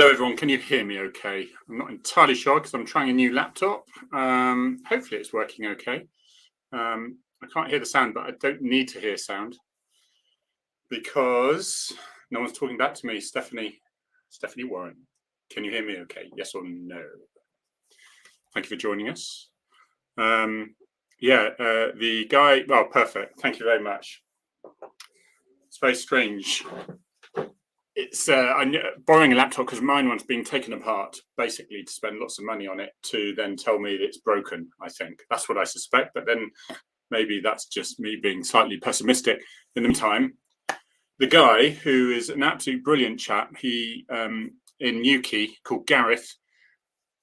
Hello everyone, can you hear me okay? I'm not entirely sure because I'm trying a new laptop. Hopefully it's working okay. I can't hear the sound, but I don't need to hear sound because no one's talking back to me. Stephanie Warren, can you hear me okay? Yes or no? Thank you for joining us. The guy, well, perfect. Thank you very much. It's very strange. It's I'm borrowing a laptop because mine one's being taken apart, basically to spend lots of money on it to then tell me that it's broken. I think that's what I suspect, but then maybe that's just me being slightly pessimistic. In the meantime, the guy who is an absolute brilliant chap, he in Newquay, called Gareth,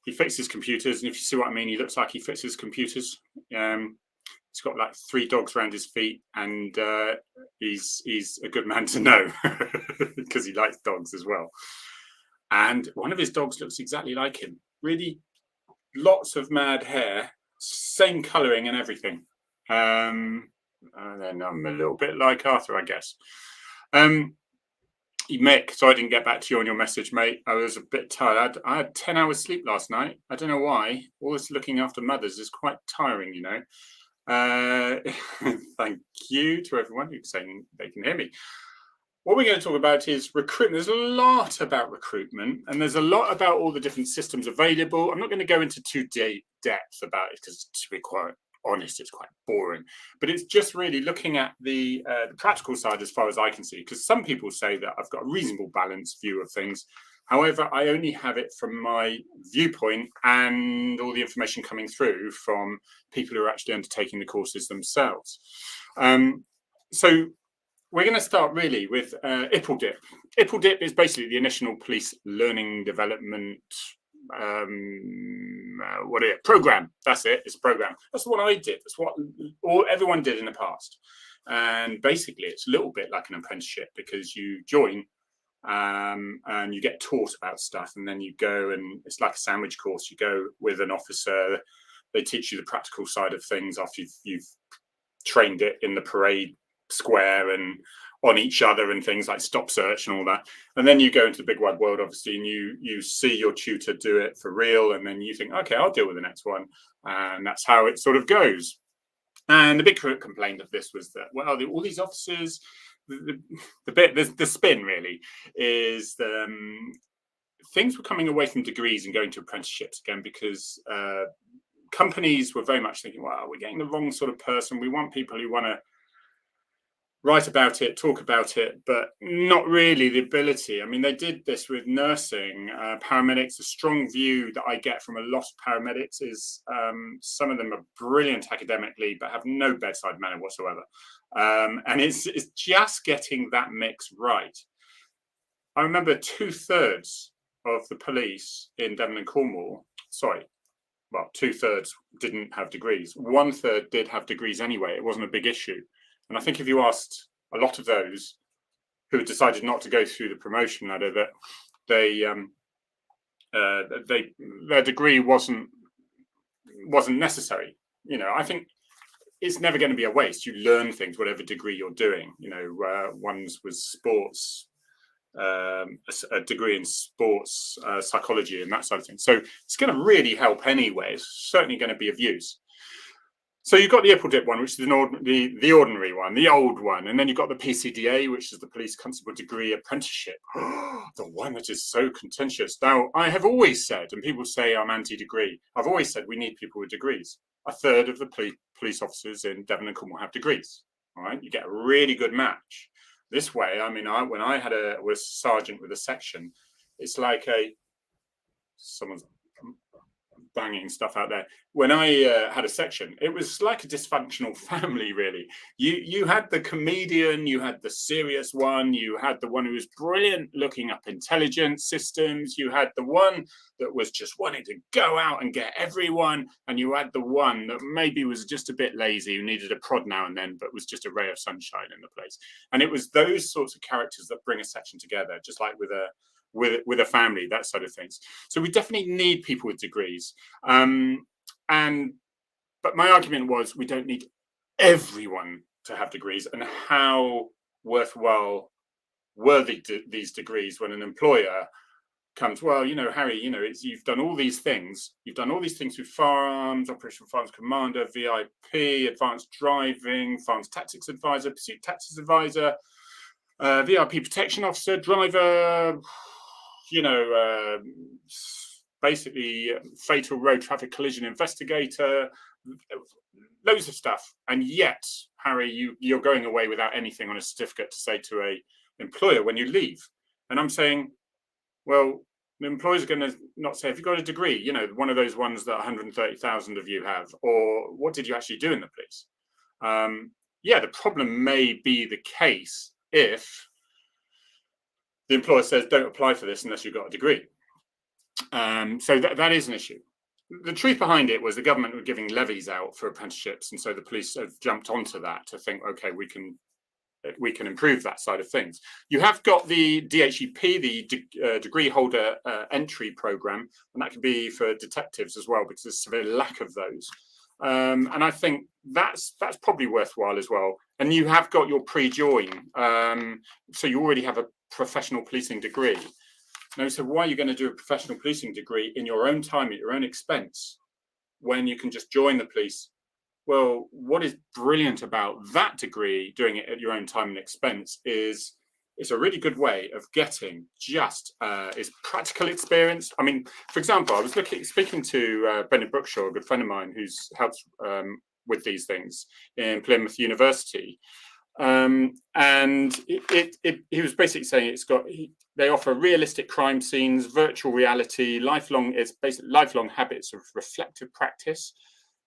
he fixes computers, and if you see what I mean, he looks like he fixes computers. He's got like 3 dogs around his feet, and he's a good man to know because he likes dogs as well. And one of his dogs looks exactly like him. Really, lots of mad hair, same colouring and everything. And then I'm a little bit like Arthur, I guess. Mick, so I didn't get back to you on your message, mate. I was a bit tired. I had 10 hours sleep last night. I don't know why. All this looking after mothers is quite tiring, you know. Thank you to everyone who's saying they can hear me. What we're going to talk about is recruitment. There's a lot about recruitment, and there's a lot about all the different systems available. I'm not going to go into too depth about it because, to be quite honest, it's quite boring. But it's just really looking at the practical side as far as I can see, because some people say that I've got a reasonable balanced view of things. However, I only have it from my viewpoint and all the information coming through from people who are actually undertaking the courses themselves. So we're going to start really with IPLDIP. IPLDIP is basically the Initial Police Learning Development program. That's it. It's a program. That's what I did. That's what everyone did in the past. And basically, it's a little bit like an apprenticeship because you join and you get taught about stuff, and then you go, and it's like a sandwich course. You go with an officer. They teach you the practical side of things after you've trained it in the parade square and on each other and things like stop search and all that. And then you go into the big wide world, obviously, and you see your tutor do it for real, and then you think, okay, I'll deal with the next one, and that's how it sort of goes. And the big complaint of this was that, well, all these officers, the spin really is things were coming away from degrees and going to apprenticeships again, because companies were very much thinking, well, we're getting the wrong sort of person. We want people who want to write about it, talk about it, but not really the ability. I mean, they did this with nursing, paramedics. A strong view that I get from a lot of paramedics is some of them are brilliant academically, but have no bedside manner whatsoever. And it's just getting that mix right. I remember 2/3 of the police in Devon and Cornwall, 2/3 didn't have degrees. 1/3 did have degrees anyway. It wasn't a big issue. And I think if you asked a lot of those who decided not to go through the promotion ladder, that their degree wasn't necessary. You know, I think it's never going to be a waste. You learn things, whatever degree you're doing. You know, one's was sports, a degree in sports psychology and that sort of thing. So it's going to really help anyway. It's certainly going to be of use. So you've got the IPLDIP one, which is the ordinary one, the old one. And then you've got the PCDA, which is the Police Constable Degree Apprenticeship. The one that is so contentious. Now, I have always said, and people say I'm anti-degree, I've always said we need people with degrees. 1/3 of the police officers in Devon and Cornwall have degrees. All right, you get a really good match. This way, I mean, when I was sergeant with a section, it's like someone's banging stuff out there. When I had a section, it was like a dysfunctional family, really. You had the comedian, you had the serious one, you had the one who was brilliant looking up intelligence systems, you had the one that was just wanting to go out and get everyone, and you had the one that maybe was just a bit lazy, who needed a prod now and then, but was just a ray of sunshine in the place. And it was those sorts of characters that bring a section together, just like with a family, that sort of things. So we definitely need people with degrees. But my argument was we don't need everyone to have degrees, and how worthwhile were these degrees when an employer comes, well, Harry, you've done all these things. You've done all these things with firearms, operational firearms commander, VIP, advanced driving, firearms tactics advisor, pursuit tactics advisor, VIP protection officer, driver, basically fatal road traffic collision investigator, loads of stuff. And yet, Harry, you're going away without anything on a certificate to say to a employer when you leave. And I'm saying, well, the employer's going to not say, have you got a degree? One of those ones that 130,000 of you have, or what did you actually do in the police? The problem may be the case if the employer says, don't apply for this unless you've got a degree. So that is an issue. The truth behind it was the government were giving levies out for apprenticeships, and so the police have jumped onto that to think, okay, we can improve that side of things. You have got the DHEP, the degree holder entry program, and that can be for detectives as well, because there's a severe lack of those. And I think that's probably worthwhile as well. And you have got your pre-join, so you already have a professional policing degree. Now, so why are you going to do a professional policing degree in your own time at your own expense when you can just join the police? Well, what is brilliant about that degree, doing it at your own time and expense, is it's a really good way of getting just is practical experience. I mean, for example, I was speaking to Brendan Brookshaw, a good friend of mine who's helped with these things in Plymouth University. And he was basically saying they offer realistic crime scenes, virtual reality, it's basically lifelong habits of reflective practice.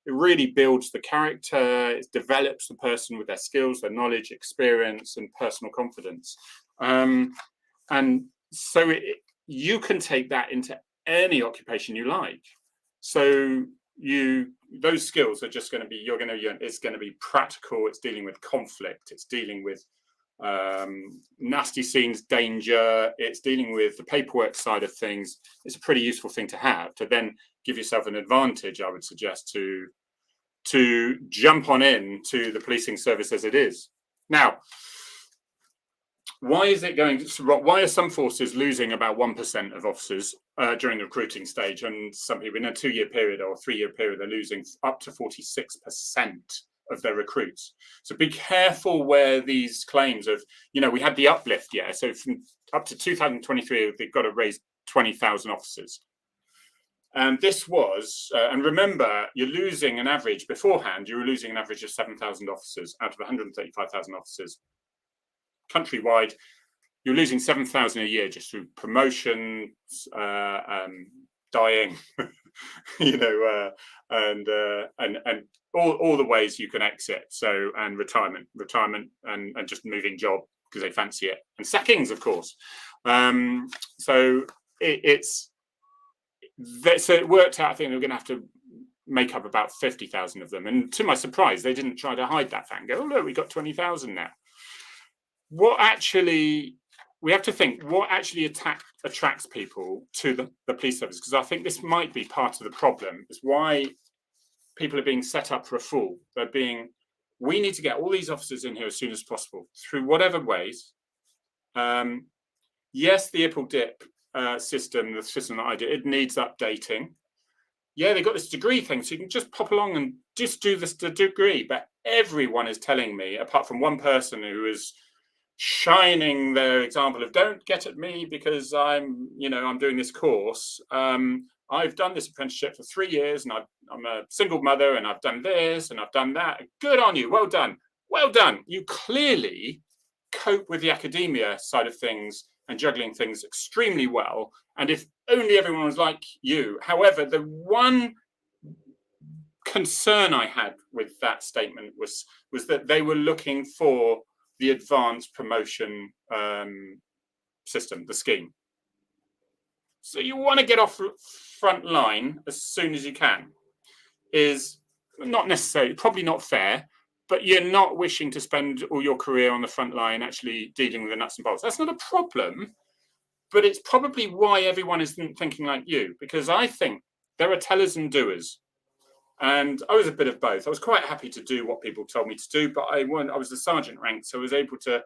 It really builds the character, it develops the person with their skills, their knowledge, experience, and personal confidence. And so you can take that into any occupation you like. So those skills are just going to be, it's going to be practical. It's dealing with conflict. It's dealing with nasty scenes, danger. It's dealing with the paperwork side of things. It's a pretty useful thing to have to then give yourself an advantage, I would suggest, to jump on in to the policing service as it is. Now, why are some forces losing about 1% of officers during the recruiting stage? And some people in a 2-year period or a 3-year period, they're losing up to 46% of their recruits. So be careful where these claims of, we had the uplift, so from up to 2023, they've got to raise 20,000 officers. And this was, and remember, you're losing an average beforehand, you were losing an average of 7,000 officers out of 135,000 officers. Countrywide, you're losing 7,000 a year just through promotions, dying, and all the ways you can exit. So, and retirement, and just moving job because they fancy it, and sackings, of course. So it worked out. I think we're going to have to make up about 50,000 of them. And to my surprise, they didn't try to hide that fact and go, oh, look, we got 20,000 now. We have to think what actually attracts people to the police service, because I think this might be part of the problem, is why people are being set up for a fool. We need to get all these officers in here as soon as possible through whatever ways. Yes, the IPL-DIP system, the system that I did, it needs updating. Yeah, they got this degree thing, so you can just pop along and just do this degree. But everyone is telling me, apart from one person who is shining their example of don't get at me because I'm doing this course. I've done this apprenticeship for 3 years and I'm a single mother and I've done this and I've done that. Good on you. Well done. Well done. You clearly cope with the academia side of things and juggling things extremely well. And if only everyone was like you. However, the one concern I had with that statement was that they were looking for the advanced promotion system, the scheme. So you want to get off front line as soon as you can. Is not necessarily, probably not fair, but you're not wishing to spend all your career on the front line actually dealing with the nuts and bolts. That's not a problem, but it's probably why everyone isn't thinking like you, because I think there are tellers and doers. And I was a bit of both. I was quite happy to do what people told me to do, but I was the sergeant rank, so I was able to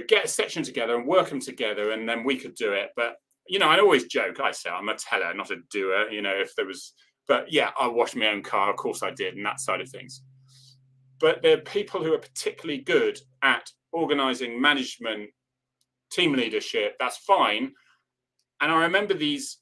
get a section together and work them together, and then we could do it. But you know, I always joke. I say I'm a teller, not a doer. You know, if there was, but yeah, I washed my own car. Of course I did, and that side of things. But there are people who are particularly good at organising, management, team leadership. That's fine. And I remember these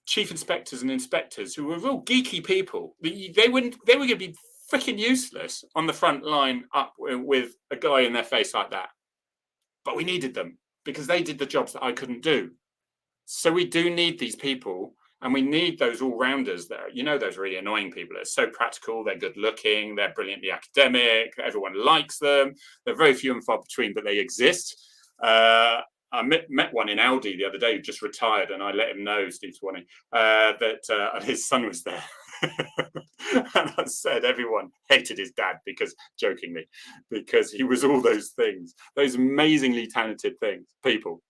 chief inspectors and inspectors who were real geeky people. They were going to be freaking useless on the front line up with a guy in their face like that. But we needed them because they did the jobs that I couldn't do. So we do need these people, and we need those all-rounders there. You know, those really annoying people. They're so practical, they're good looking, they're brilliantly academic, everyone likes them. They're very few and far between, but they exist. I met one in Aldi the other day who just retired, and I let him know, Steve Swanee, that his son was there. And I said everyone hated his dad jokingly, because he was all those things, those amazingly talented people.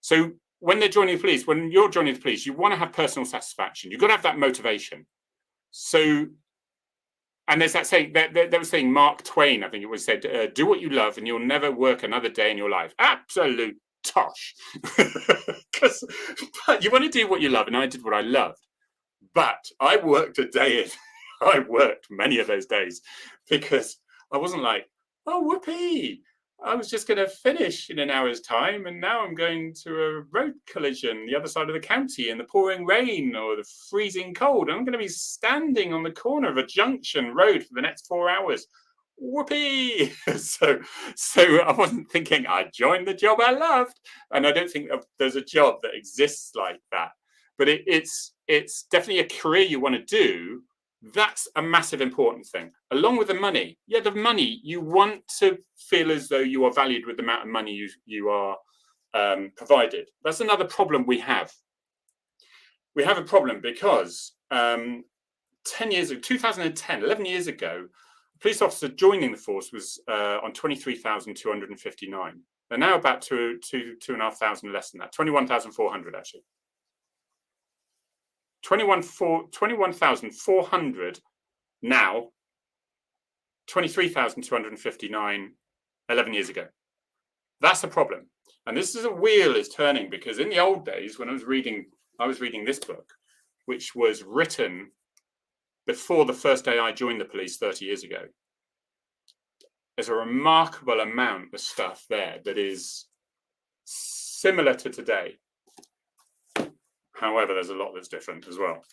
So when they're joining the police, when you're joining the police, you want to have personal satisfaction. You've got to have that motivation. So, and there's that saying, there was saying, Mark Twain, I think it was said, do what you love and you'll never work another day in your life. Absolute tosh. Because you want to do what you love, and I did what I loved. But I worked a day in. I worked many of those days because I wasn't like, oh, whoopee. I was just going to finish in an hour's time, and now I'm going to a road collision the other side of the county in the pouring rain or the freezing cold. And I'm going to be standing on the corner of a junction road for the next 4 hours. Whoopee! So I wasn't thinking I joined the job I loved, and I don't think there's a job that exists like that. But it's definitely a career you want to do. That's a massive important thing, along with the money. Yeah, the money, you want to feel as though you are valued with the amount of money you are provided. That's another problem we have. We have a problem because 10 years ago, 2010, 11 years ago, a police officer joining the force was on 23,259. They're now about 2,500 less than that, 21,400 actually. 21,400 now, 23,259 11 years ago. That's a problem. And this is a wheel is turning, because in the old days, when I was reading this book, which was written before the first day I joined the police 30 years ago. There's a remarkable amount of stuff there that is similar to today. However, there's a lot that's different as well.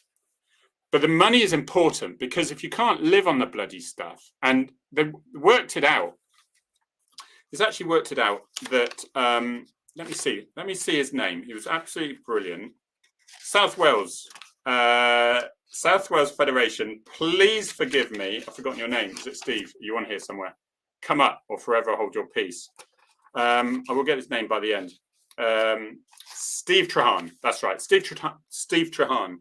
But the money is important, because if you can't live on the bloody stuff, and they worked it out, it's actually worked it out that, let me see his name. He was absolutely brilliant. South Wales Federation, please forgive me, I've forgotten your name. Is it Steve? You on here somewhere? Come up, or forever hold your peace. I will get his name by the end. Steve Trahan, that's right, Steve Trahan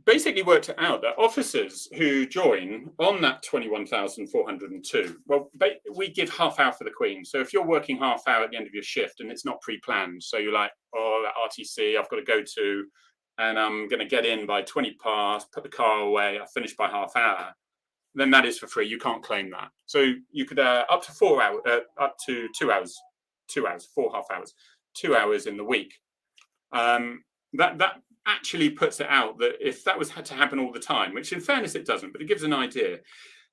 basically worked it out that officers who join on that 21,402, well, we give half hour for the Queen. So if you're working half hour at the end of your shift and it's not pre-planned, so you're like, oh, that RTC I've got to go to, and I'm going to get in by 20 past, put the car away, I finish by half hour, then that is for free. You can't claim that. So you could up to 4 hours, up to 2 hours, 4 half hours, 2 hours in the week. That actually puts it out that if that had to happen all the time, which in fairness it doesn't, but it gives an idea,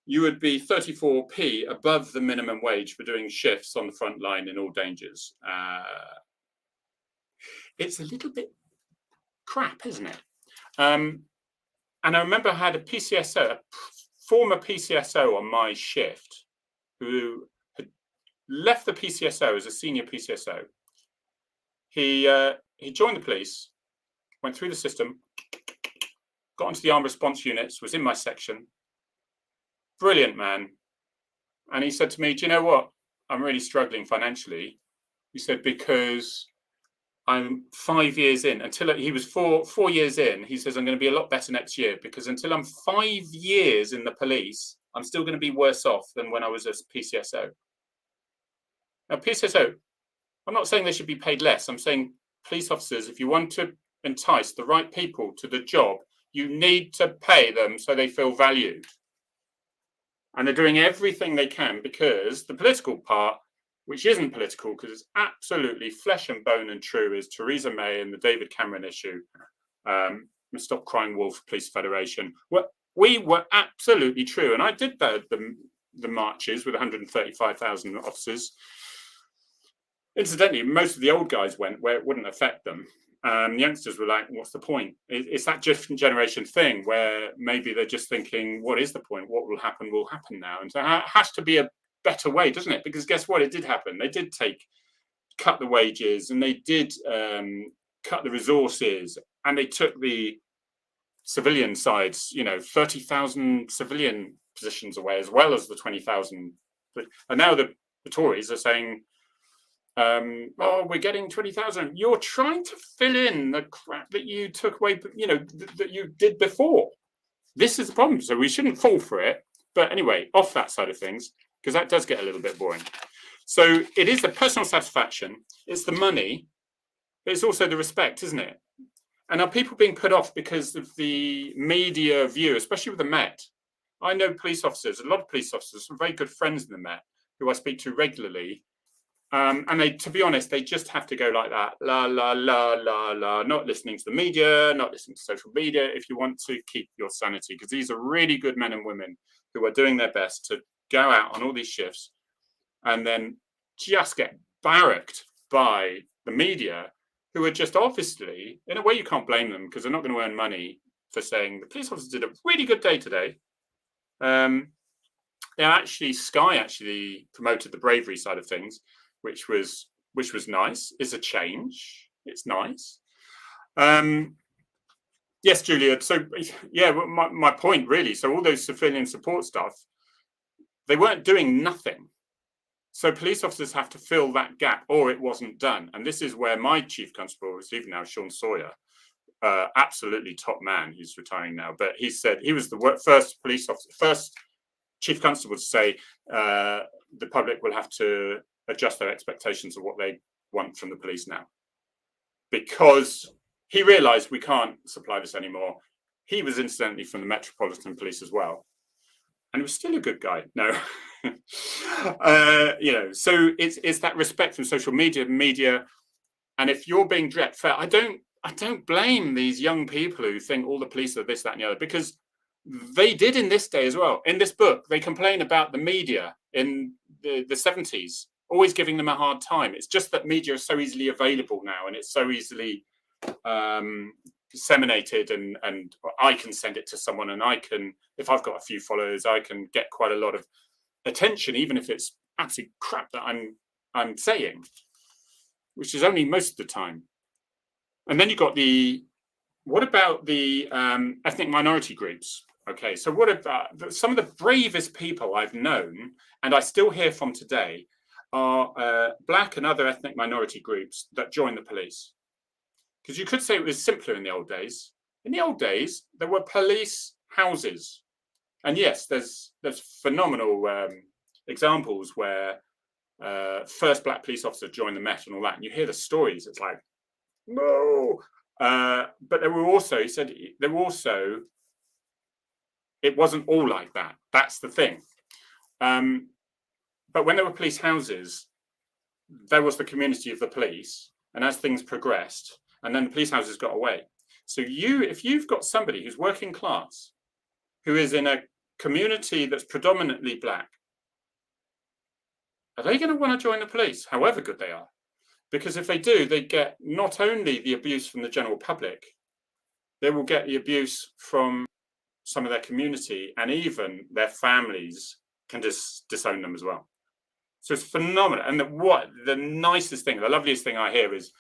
you would be 34p above the minimum wage for doing shifts on the front line in all dangers. It's a little bit crap, isn't it? And I remember I had a PCSO, a former PCSO on my shift, who had left the PCSO as a senior PCSO. He joined the police, went through the system, got into the armed response units, was in my section. Brilliant man. And he said to me, do you know what? I'm really struggling financially. He said, because I'm 5 years in. Until he was 4 years in, he says, I'm going to be a lot better next year, because until I'm 5 years in the police, I'm still going to be worse off than when I was a PCSO. Now, PCSO, I'm not saying they should be paid less. I'm saying police officers, if you want to entice the right people to the job, you need to pay them so they feel valued. And they're doing everything they can, because the political part, which isn't political because it's absolutely flesh and bone and true, is Theresa May and the David Cameron issue. Stop Crying Wolf, Police Federation. We were absolutely true. And I did the marches with 135,000 officers. Incidentally, most of the old guys went where it wouldn't affect them. The youngsters were like, what's the point? It's that different generation thing where maybe they're just thinking, what is the point? What will happen now. And so it has to be a better way, doesn't it? Because guess what? It did happen. They did cut the wages, and they did cut the resources, and they took the civilian sides, 30,000 civilian positions away, as well as the 20,000. And now the Tories are saying, we're getting 20,000. You're trying to fill in the crap that you took away, that you did before. This is the problem. So we shouldn't fall for it. But anyway, off that side of things, because that does get a little bit boring. So it is the personal satisfaction, it's the money, but it's also the respect, isn't it? And are people being put off because of the media view, especially with the Met? I know police officers, a lot of police officers, some very good friends in the Met who I speak to regularly. And they, to be honest, they just have to go like that, la, la, la, la, la, not listening to the media, not listening to social media, if you want to keep your sanity, because these are really good men and women who are doing their best to go out on all these shifts and then just get barracked by the media, who are just obviously, in a way you can't blame them, because they're not going to earn money for saying the police officers did a really good day today. Sky actually promoted the bravery side of things, which was nice. It's a change. It's nice. Yes, Julia. So yeah, my point really. So all those civilian support staff, they weren't doing nothing. So police officers have to fill that gap, or it wasn't done. And this is where my chief constable, who's even now Sean Sawyer, absolutely top man. He's retiring now, but he said he was the first police officer, first chief constable to say the public will have to adjust their expectations of what they want from the police now, because he realized we can't supply this anymore. He was incidentally from the Metropolitan Police as well, and he was still a good guy. No. So it's that respect from social media, and if you're being direct fair, I don't blame these young people who think all the police are this, that, and the other, because they did in this day as well. In this book, they complain about the media in the 70s, always giving them a hard time. It's just that media is so easily available now, and it's so easily disseminated, and I can send it to someone, and I can, if I've got a few followers, I can get quite a lot of attention, even if it's absolute crap that I'm saying, which is only most of the time. And then you've got what about the ethnic minority groups? Okay, so what about some of the bravest people I've known, and I still hear from today, are Black and other ethnic minority groups that join the police. Because you could say it was simpler in the old days. In the old days, there were police houses. And yes, there's phenomenal examples where first Black police officer joined the Met and all that. And you hear the stories, it's like, no. But there were also, he said, it wasn't all like that. That's the thing. But when there were police houses, there was the community of the police. And as things progressed, and then the police houses got away. So if you've got somebody who's working class, who is in a community that's predominantly Black, are they going to want to join the police, however good they are? Because if they do, they get not only the abuse from the general public, they will get the abuse from some of their community, and even their families can disown them as well. So it's phenomenal. And the nicest thing, the loveliest thing I hear is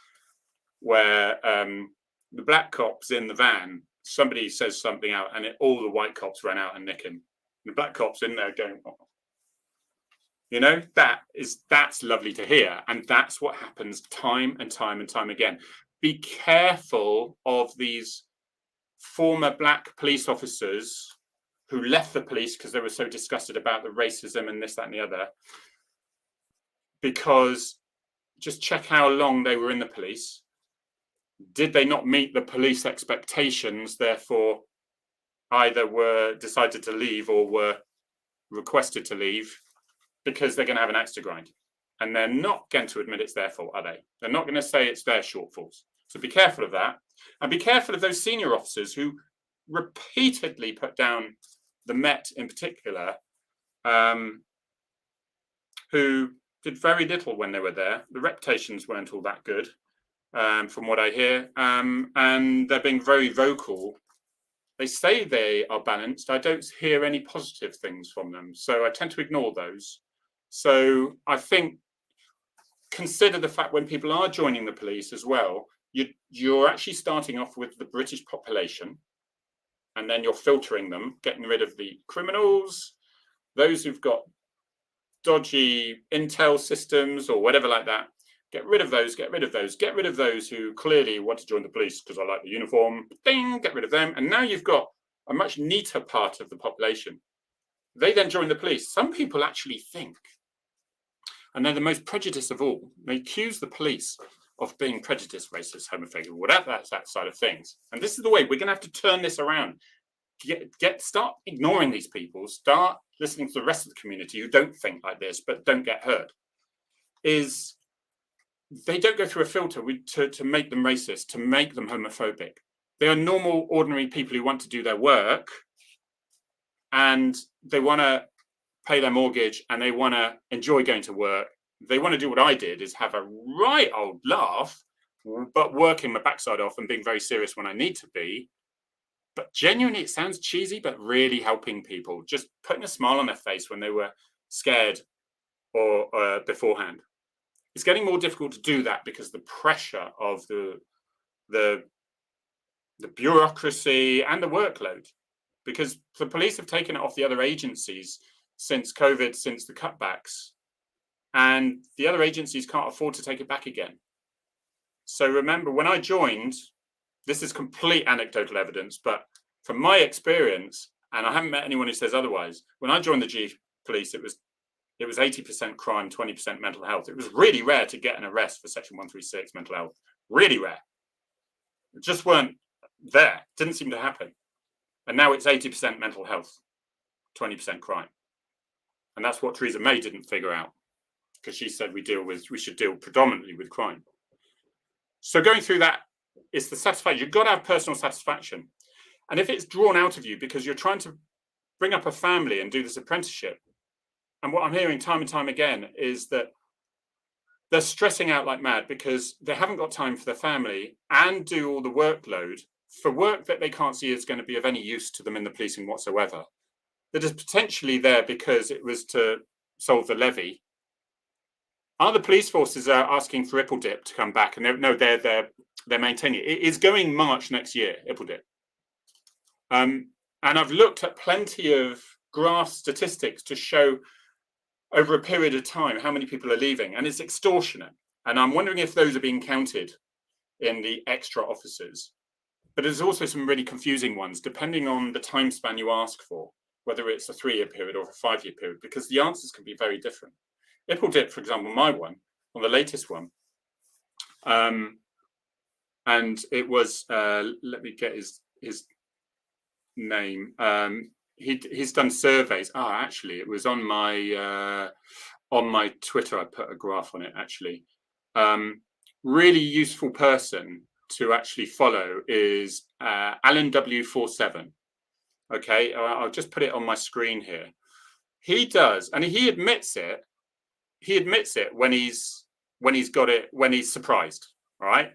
where the Black cops in the van, somebody says something out, and all the white cops ran out and nick him. The Black cops in there going, oh. That's lovely to hear. And that's what happens time and time and time again. Be careful of these former Black police officers who left the police because they were so disgusted about the racism and this, that, and the other. Because just check how long they were in the police. Did they not meet the police expectations, therefore either were decided to leave or were requested to leave, because they're going to have an axe to grind. and they're not going to admit it's their fault, are they? They're not going to say it's their shortfalls. So be careful of that, and be careful of those senior officers who repeatedly put down the Met in particular, who did very little when they were there. The reputations weren't all that good, from what I hear, and they're being very vocal. They say they are balanced. I don't hear any positive things from them, so I tend to ignore those. So I think consider the fact when people are joining the police as well, you're actually starting off with the British population, and then you're filtering them, getting rid of the criminals, those who've got dodgy intel systems or whatever like that. Get rid of those, get rid of those, get rid of those who clearly want to join the police because I like the uniform. Ding, get rid of them. And now you've got a much neater part of the population. They then join the police. Some people actually think, and they're the most prejudiced of all, they accuse the police of being prejudiced, racist, homophobic, whatever that side of things. And this is the way we're going to have to turn this around. Start ignoring these people. Start listening to the rest of the community who don't think like this, but don't get hurt. Is they don't go through a filter to make them racist, to make them homophobic. They are normal, ordinary people who want to do their work, and they want to pay their mortgage, and they want to enjoy going to work. They want to do what I did, is have a right old laugh, but working my backside off and being very serious when I need to be. But genuinely, it sounds cheesy, but really helping people, just putting a smile on their face when they were scared or beforehand. It's getting more difficult to do that because the pressure of the bureaucracy and the workload, because the police have taken it off the other agencies since COVID, since the cutbacks, and the other agencies can't afford to take it back again. So remember, when I joined, this is complete anecdotal evidence, but from my experience, and I haven't met anyone who says otherwise, when I joined the G police, it was 80% crime, 20% mental health. It was really rare to get an arrest for Section 136 mental health. Really rare. It just weren't there. Didn't seem to happen. And now it's 80% mental health, 20% crime. And that's what Theresa May didn't figure out, because she said we should deal predominantly with crime. So going through that is the satisfaction. You've got to have personal satisfaction. And if it's drawn out of you because you're trying to bring up a family and do this apprenticeship, and what I'm hearing time and time again is that they're stressing out like mad because they haven't got time for their family and do all the workload for work that they can't see is going to be of any use to them in the policing whatsoever. That is potentially there because it was to solve the levy. Other police forces are asking for Dip to come back, and they're maintaining it. It is going March next year, Dip. And I've looked at plenty of graph statistics to show over a period of time how many people are leaving, and it's extortionate. And I'm wondering if those are being counted in the extra officers. But there's also some really confusing ones, depending on the time span you ask for, whether it's a 3-year period or a 5-year period, because the answers can be very different. Dip, for example, my one, on the latest one, and it was, let me get his name. He's done surveys. Actually, it was on my Twitter. I put a graph on it. Actually, really useful person to actually follow is Alan W47. Okay, I'll just put it on my screen here. He does, and he admits it. He admits it when he's got it, when he's surprised. All right.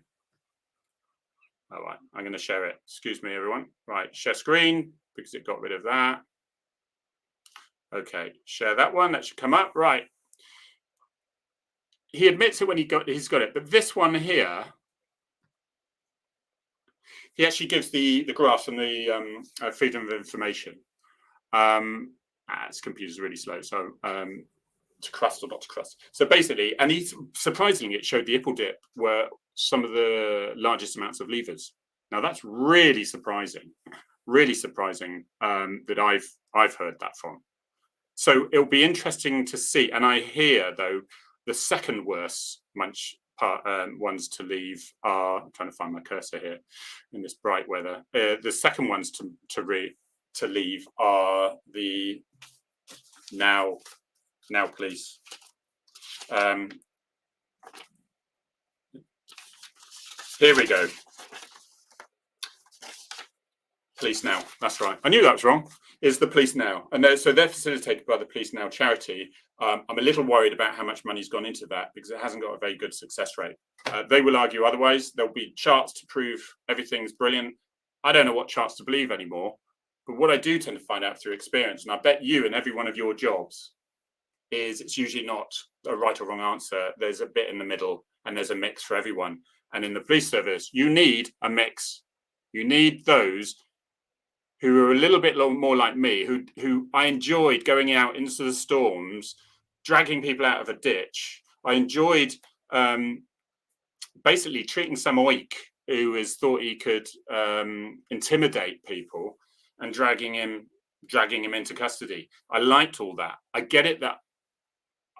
All right, I'm going to share it. Excuse me, everyone. Right, share screen, because it got rid of that. Okay, share that one. That should come up. Right. He admits it when he's got it. But this one here, he actually gives the graphs and the freedom of information. His computer's really slow, so to crust or not to crust. So basically, and surprisingly, it showed the Dip were some of the largest amounts of leavers. Now that's really surprising that I've heard that from. So it'll be interesting to see. And I hear though the second worst ones to leave are, I'm trying to find my cursor here in this bright weather. The second ones to leave are the now police. Here we go. Police Now. That's right. I knew that was wrong. Is the Police Now, and so they're facilitated by the Police Now charity. I'm a little worried about how much money's gone into that because it hasn't got a very good success rate. They will argue otherwise. There'll be charts to prove everything's brilliant. I don't know what charts to believe anymore, but what I do tend to find out through experience, and I bet you in every one of your jobs, is it's usually not a right or wrong answer. There's a bit in the middle, and there's a mix for everyone. And in the police service, you need a mix. You need those who are a little bit more like me, who I enjoyed going out into the storms, dragging people out of a ditch. I enjoyed basically treating some oik who thought he could intimidate people and dragging him into custody. I liked all that. I get it that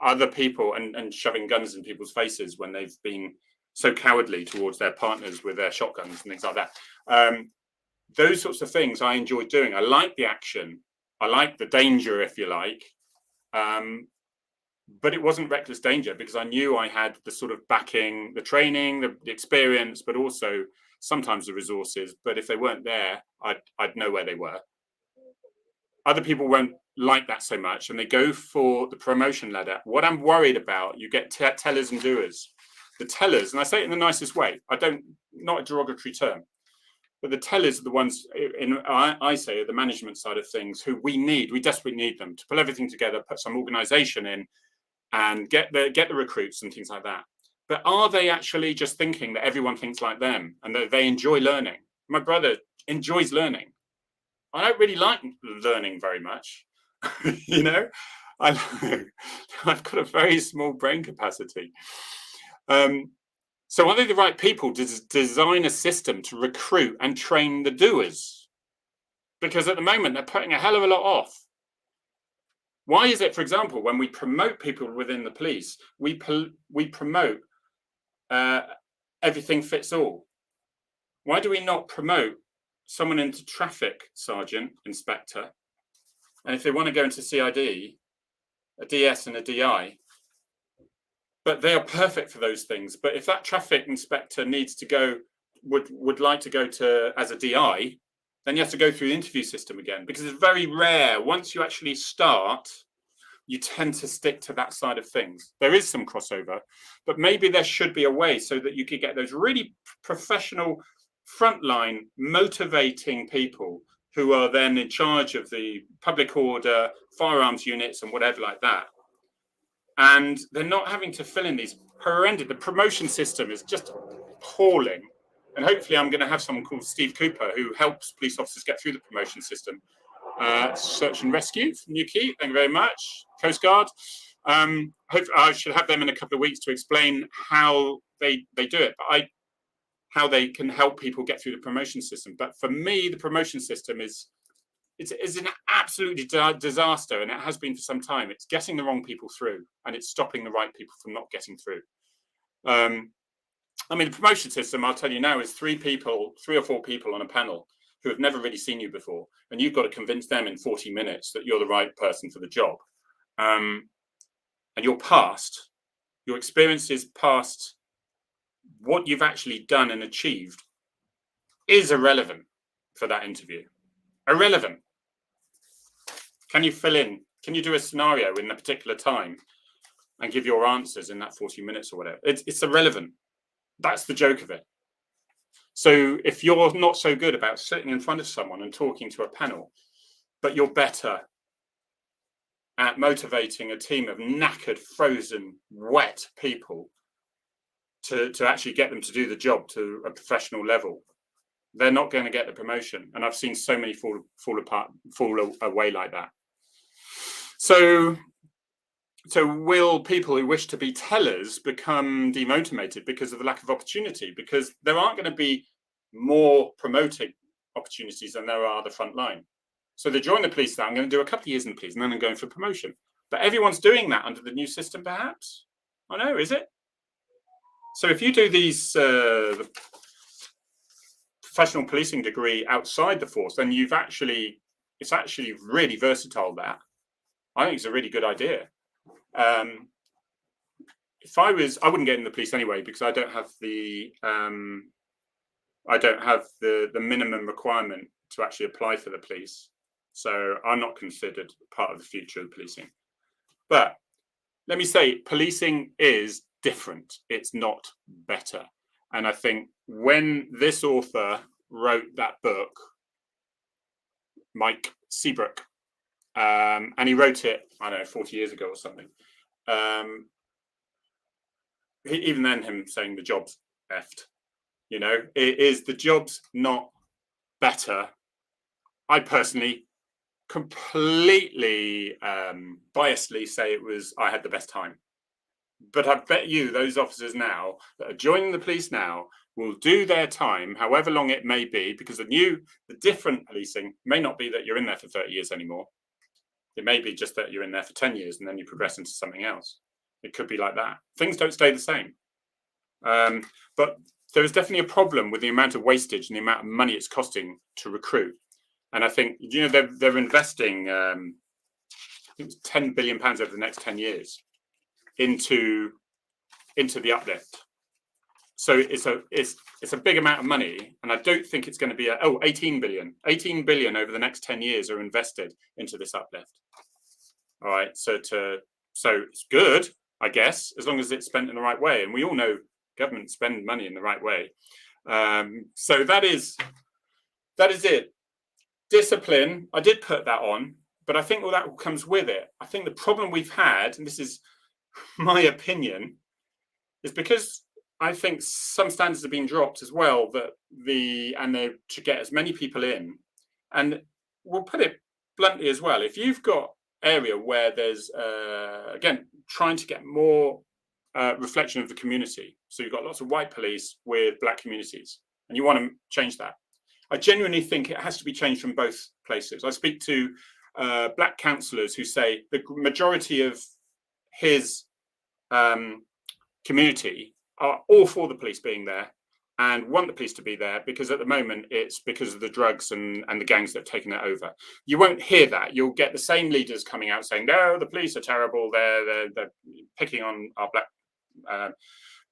other people and shoving guns in people's faces when they've been so cowardly towards their partners with their shotguns and things like that. Those sorts of things I enjoyed doing. I like the action. I like the danger, if you like. But it wasn't reckless danger because I knew I had the sort of backing, the training, the experience, but also sometimes the resources. But if they weren't there, I'd know where they were. Other people won't like that so much and they go for the promotion ladder. What I'm worried about, you get tellers and doers. The tellers, and I say it in the nicest way, not a derogatory term, but the tellers are the ones, I say, are the management side of things who we desperately need them to pull everything together, put some organization in and get the recruits and things like that. But are they actually just thinking that everyone thinks like them and that they enjoy learning? My brother enjoys learning. I don't really like learning very much. You know, I've got a very small brain capacity. So are they the right people to design a system to recruit and train the doers? Because at the moment, they're putting a hell of a lot off. Why is it, for example, when we promote people within the police, we promote everything fits all? Why do we not promote someone into traffic sergeant, inspector, and if they want to go into CID, a DS and a DI, but they are perfect for those things. But if that traffic inspector needs to go, would like to go to as a DI, then you have to go through the interview system again, because it's very rare. Once you actually start, you tend to stick to that side of things. There is some crossover, but maybe there should be a way so that you could get those really professional, frontline, motivating people who are then in charge of the public order, firearms units and whatever like that. And they're not having to fill in these horrendous, the promotion system is just appalling. And hopefully I'm going to have someone called Steve Cooper who helps police officers get through the promotion system. Search and rescue from Newquay, thank you very much. Coast Guard. Hope I should have them in a couple of weeks to explain how they do it, but how they can help people get through the promotion system. But for me, the promotion system is an absolute disaster, and it has been for some time. It's getting the wrong people through, and it's stopping the right people from not getting through. I mean, the promotion system, I'll tell you now, is 3 or 4 people on a panel who have never really seen you before, and you've got to convince them in 40 minutes that you're the right person for the job. And your experiences past what you've actually done and achieved is irrelevant for that interview. Irrelevant. Can you fill in? Can you do a scenario in a particular time and give your answers in that 40 minutes or whatever? It's irrelevant. That's the joke of it. So if you're not so good about sitting in front of someone and talking to a panel, but you're better at motivating a team of knackered, frozen, wet people to actually get them to do the job to a professional level, they're not going to get the promotion. And I've seen so many fall away like that. So will people who wish to be tellers become demotivated because of the lack of opportunity? Because there aren't going to be more promoting opportunities than there are the front line. So they join the police now. I'm going to do a couple of years in the police, and then I'm going for promotion. But everyone's doing that under the new system, perhaps? I know, is it? So if you do these the professional policing degree outside the force, then it's actually really versatile. That I think it's a really good idea. if I wouldn't get in the police anyway, because I don't have the minimum requirement to actually apply for the police. So I'm not considered part of the future of policing. But let me say, policing is different. It's not better. And I think when this author wrote that book, Mike Seabrook, and he wrote it, I don't know, 40 years ago or something. Even then, him saying the job's effed. You know, the job's not better. I personally completely biasedly say I had the best time. But I bet you those officers now that are joining the police now will do their time, however long it may be, because the different policing may not be that you're in there for 30 years anymore. It may be just that you're in there for 10 years and then you progress into something else. It could be like that. Things don't stay the same. But there is definitely a problem with the amount of wastage and the amount of money it's costing to recruit. And I think, you know, they're investing, I think it's £10 billion over the next 10 years into the uplift. So it's a big amount of money, and I don't think it's going to be 18 billion over the next 10 years are invested into this uplift. All right, so it's good, I guess, as long as it's spent in the right way, and we all know government spend money in the right way. So that is it. Discipline, I did put that on, but I think all that comes with it. I think the problem we've had, and this is my opinion, is because I think some standards have been dropped as well, to get as many people in. And we'll put it bluntly as well, if you've got area where there's again trying to get more reflection of the community, so you've got lots of white police with black communities, and you want to change that, I genuinely think it has to be changed from both places. I speak to black councillors who say the majority of his community are all for the police being there and want the police to be there, because at the moment it's because of the drugs and the gangs that have taken it over. You won't hear that. You'll get the same leaders coming out saying, no, the police are terrible, they're picking on our black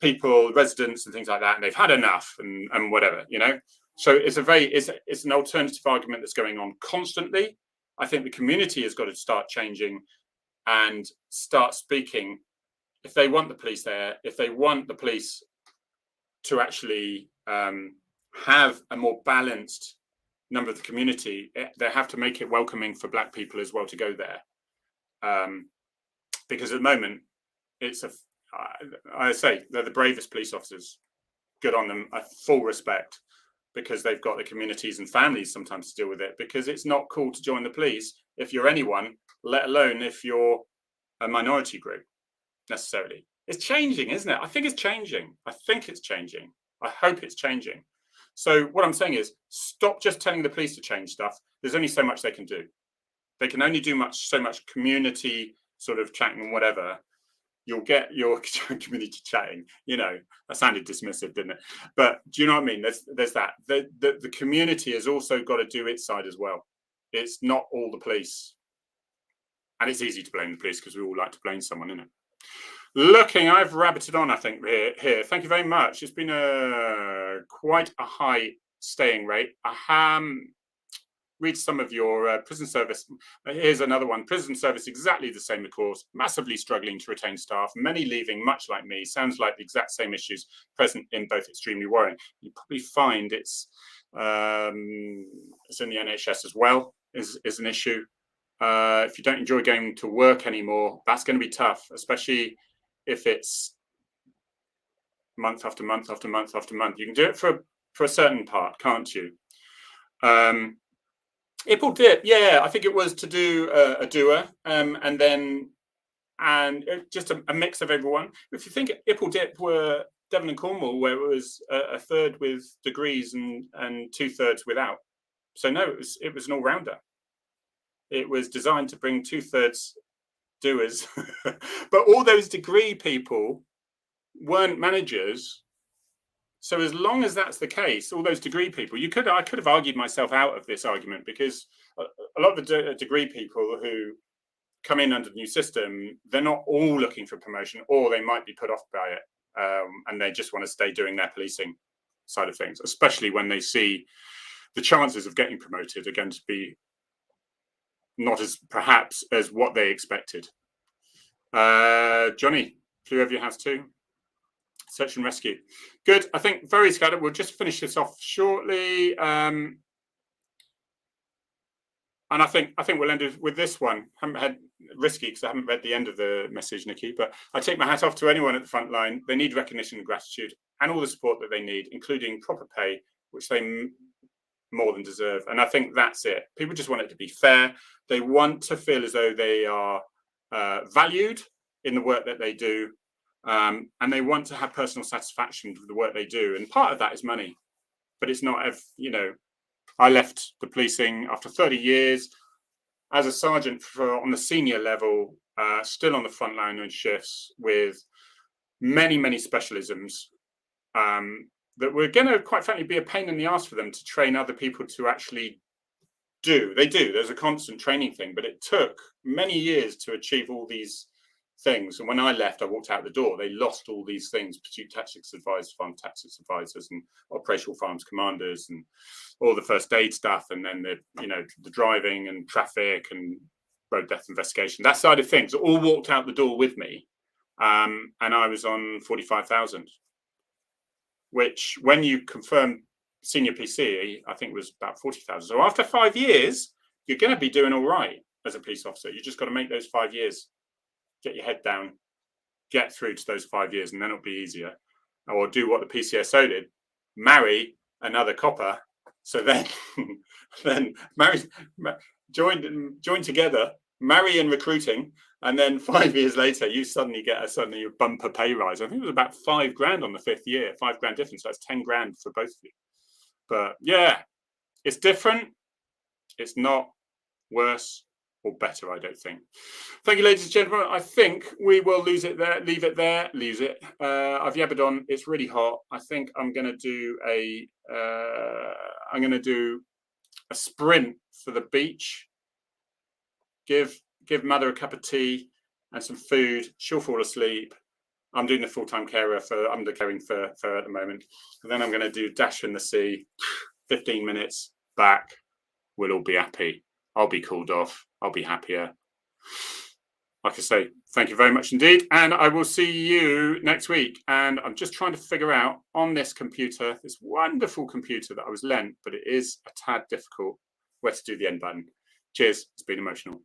people, residents and things like that, and they've had enough and whatever, you know. So it's an alternative argument that's going on constantly. I think the community has got to start changing and start speaking. If they want the police there, if they want the police to actually have a more balanced number of the community, they have to make it welcoming for black people as well to go there. Because at the moment, I say they're the bravest police officers. Good on them. Full respect, because they've got the communities and families sometimes to deal with it, because it's not cool to join the police if you're anyone, let alone if you're a minority group necessarily. It's changing, isn't it? I think it's changing. I hope it's changing. So what I'm saying is, stop just telling the police to change stuff. There's only so much they can do. They can only do so much community sort of chatting and whatever. You'll get your community chatting, you know. That sounded dismissive, didn't it? But do you know what I mean? There's that. The community has also got to do its side as well. It's not all the police. And it's easy to blame the police because we all like to blame someone, isn't it? I've rabbited on, I think, here. Thank you very much. It's been quite a high staying rate. Read some of your prison service. Here's another one. Prison service, exactly the same, of course. Massively struggling to retain staff. Many leaving, much like me. Sounds like the exact same issues present in both. Extremely worrying. You probably find it's in the NHS as well, is an issue. If you don't enjoy going to work anymore, that's going to be tough, especially if it's month after month after month after month. You can do it for a certain part, can't you? Ipple Dip, yeah, I think it was to do a doer, and just a mix of everyone. If you think Ipple Dip were Devon and Cornwall, where it was a third with degrees and 2/3 without. So no, it was an all-rounder. It was designed to bring 2/3 doers, but all those degree people weren't managers. So as long as that's the case, all those degree people, I could have argued myself out of this argument, because a lot of the degree people who come in under the new system, they're not all looking for promotion, or they might be put off by it, and they just want to stay doing their policing side of things, especially when they see the chances of getting promoted are going to be not as perhaps as what they expected. Johnny, flew over your house too. Search and rescue. Good. I think very scattered. We'll just finish this off shortly. And I think we'll end with this one. I haven't had risky because I haven't read the end of the message, Nikki. But I take my hat off to anyone at the front line. They need recognition and gratitude, and all the support that they need, including proper pay, which they more than deserve. And I think that's it. People just want it to be fair. They want to feel as though they are valued in the work that they do, and they want to have personal satisfaction with the work they do. And part of that is money, but it's not. I left the policing after 30 years as a sergeant on the senior level, still on the front line on shifts with many specialisms that were going to, quite frankly, be a pain in the ass for them to train other people to actually do. They do. There's a constant training thing, but it took many years to achieve all these things. And when I left, I walked out the door. They lost all these things: pursuit tactics advisors, farm tactics advisors, and operational farms commanders, and all the first aid stuff, and then the driving and traffic and road death investigation, that side of things, all walked out the door with me. And I was on 45,000, which, when you confirm senior PC, I think was about 40,000. So after 5 years, you're going to be doing all right as a police officer. You just got to make those 5 years. Get your head down, get through to those 5 years, and then it'll be easier. Or do what the PCSO did: marry another copper. So then join together, marry in recruiting, and then 5 years later, you suddenly get a bumper pay rise. I think it was about $5,000 on the 5th year, $5,000 difference. So that's $10,000 for both of you. But yeah, it's different. It's not worse or better, I don't think. Thank you, ladies and gentlemen. I think we will leave it there. I've yabbered on. It's really hot. I think I'm going to do a sprint for the beach. Give mother a cup of tea and some food. She'll fall asleep. I'm doing the full-time carer undercaring for her at the moment. And then I'm going to do dash in the sea, 15 minutes back. We'll all be happy. I'll be cooled off. I'll be happier. Like I say, thank you very much indeed. And I will see you next week. And I'm just trying to figure out on this computer, this wonderful computer that I was lent, but it is a tad difficult, where to do the end button. Cheers. It's been emotional.